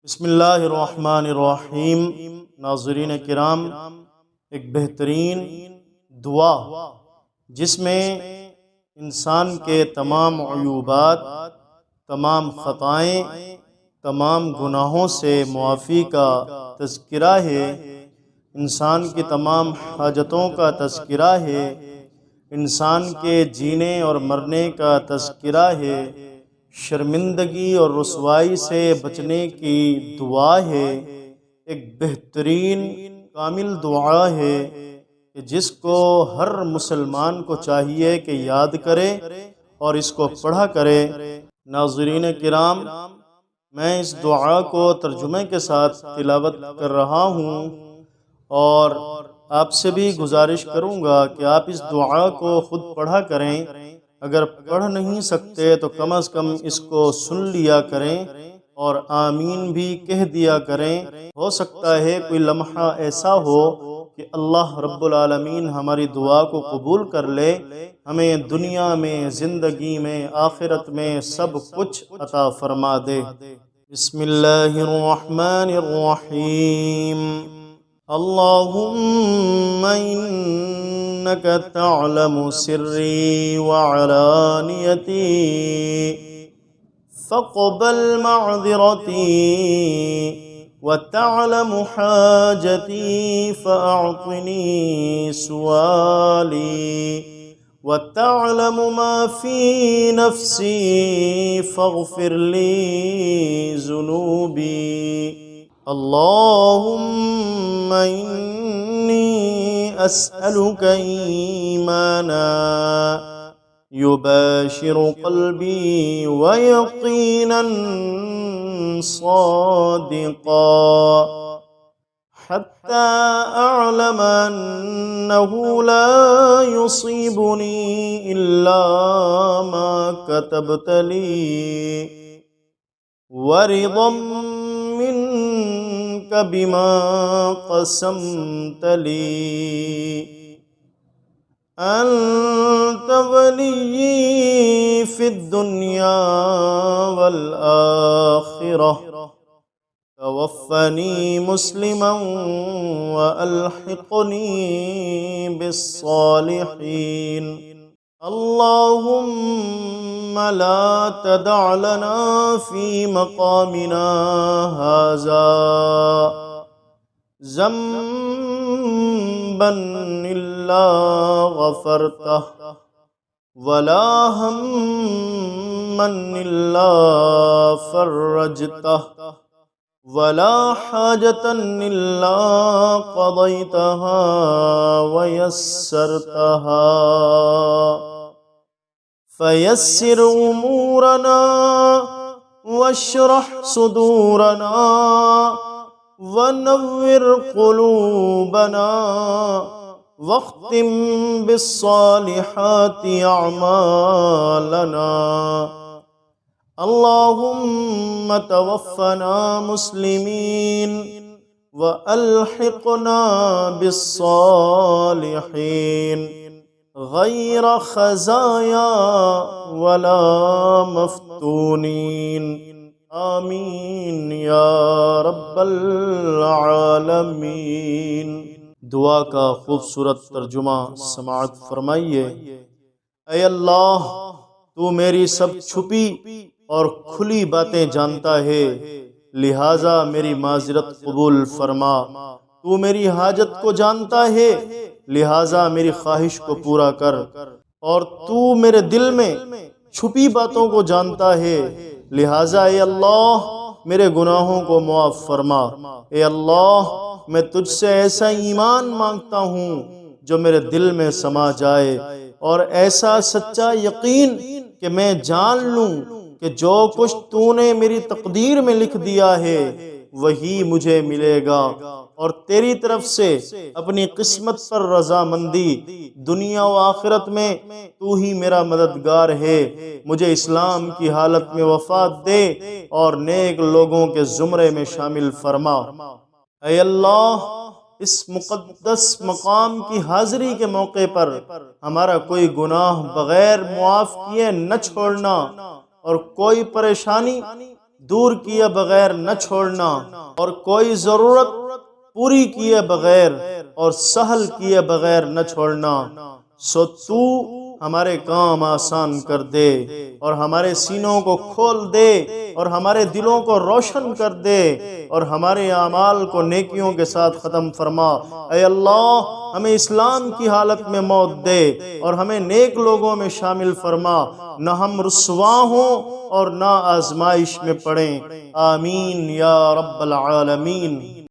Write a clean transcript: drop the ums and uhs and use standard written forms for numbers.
بسم اللہ الرحمن الرحیم۔ ناظرین کرام، ایک بہترین دعا جس میں انسان کے تمام عیوبات، تمام خطائیں، تمام گناہوں سے معافی کا تذکرہ ہے، انسان کی تمام حاجتوں کا تذکرہ ہے، انسان کے جینے اور مرنے کا تذکرہ ہے، شرمندگی اور رسوائی سے بچنے کی دعا ہے۔ ایک بہترین کامل دعا ہے کہ جس کو ہر مسلمان کو چاہیے کہ یاد کرے اور اس کو پڑھا کرے۔ ناظرین کرام، میں اس دعا کو ترجمے کے ساتھ تلاوت کر رہا ہوں اور آپ سے بھی گزارش کروں گا کہ آپ اس دعا کو خود پڑھا کریں۔ اگر پڑھ نہیں سکتے تو کم از کم اس کو سن لیا کریں اور آمین بھی کہہ دیا کریں۔ ہو سکتا ہے کوئی لمحہ ایسا ہو کہ اللہ رب العالمین ہماری دعا کو قبول کر لے، ہمیں دنیا میں، زندگی میں، آخرت میں سب کچھ عطا فرما دے۔ بسم اللہ الرحمن الرحیم۔ اللہم انک تعلم سری وعلانیتی فاقبل معذرتی وتعلم حاجتی فاعطنی سوالی وتعلم ما فی نفسی فاغفر لی ذنوبی۔ اللہم انی اسألک ایمانا یباشر قلبی ویقینا صادقا حتی اعلم انه لا یصیبنی الا ما کتبت لی ورضا منك بما قسمت لي أنت ولي في الدنيا والآخرة توفني مسلما وألحقني بالصالحين۔ اللهم لا تدع لنا في مقامنا هذا ذنبا إلا غفرته ولا هما إلا فرجته ولا حاجة إلا قضيتها ويسرتها فيسر أمورنا واشرح صدورنا ونور قلوبنا واختم بالصالحات أعمالنا۔ اللهم توفنا مسلمين وألحقنا بالصالحين غير خزايا ولا مفتونين، آمین یا رب العالمین۔ دعا کا خوبصورت ترجمہ سماعت فرمائیے۔ اے اللہ، تو میری سب چھپی اور کھلی باتیں جانتا ہے، لہٰذا میری معذرت قبول فرما۔ تو میری حاجت کو جانتا ہے، لہٰذا میری خواہش کو پورا کر، اور تو میرے دل میں چھپی باتوں کو جانتا ہے، لہٰذا اے اللہ میرے گناہوں کو معاف فرما۔ اے اللہ، میں تجھ سے ایسا ایمان مانگتا ہوں جو میرے دل میں سما جائے، اور ایسا سچا یقین کہ میں جان لوں کہ جو کچھ تو نے میری تقدیر میں لکھ دیا ہے وہی مجھے ملے گا، اور تیری طرف سے اپنی قسمت پر رضامندی دنیا و آخرت میں تو ہی میرا مددگار ہے۔ مجھے اسلام کی حالت میں وفات دے اور نیک لوگوں کے زمرے میں شامل فرما۔ اے اللہ، اس مقدس مقام کی حاضری کے موقع پر ہمارا کوئی گناہ بغیر معاف کیے نہ چھوڑنا، اور کوئی پریشانی دور کیے بغیر نہ چھوڑنا، اور کوئی ضرورت پوری کیے بغیر اور سہل کیے بغیر نہ چھوڑنا۔ سو تو ہمارے کام آسان کر دے اور ہمارے سینوں کو کھول دے اور ہمارے دلوں کو روشن کر دے اور ہمارے اعمال کو نیکیوں کے ساتھ ختم فرما۔ اے اللہ ہمیں اسلام کی حالت میں موت دے اور ہمیں نیک لوگوں میں شامل فرما، نہ ہم رسوا ہوں اور نہ آزمائش میں پڑیں۔ آمین یا رب العالمین۔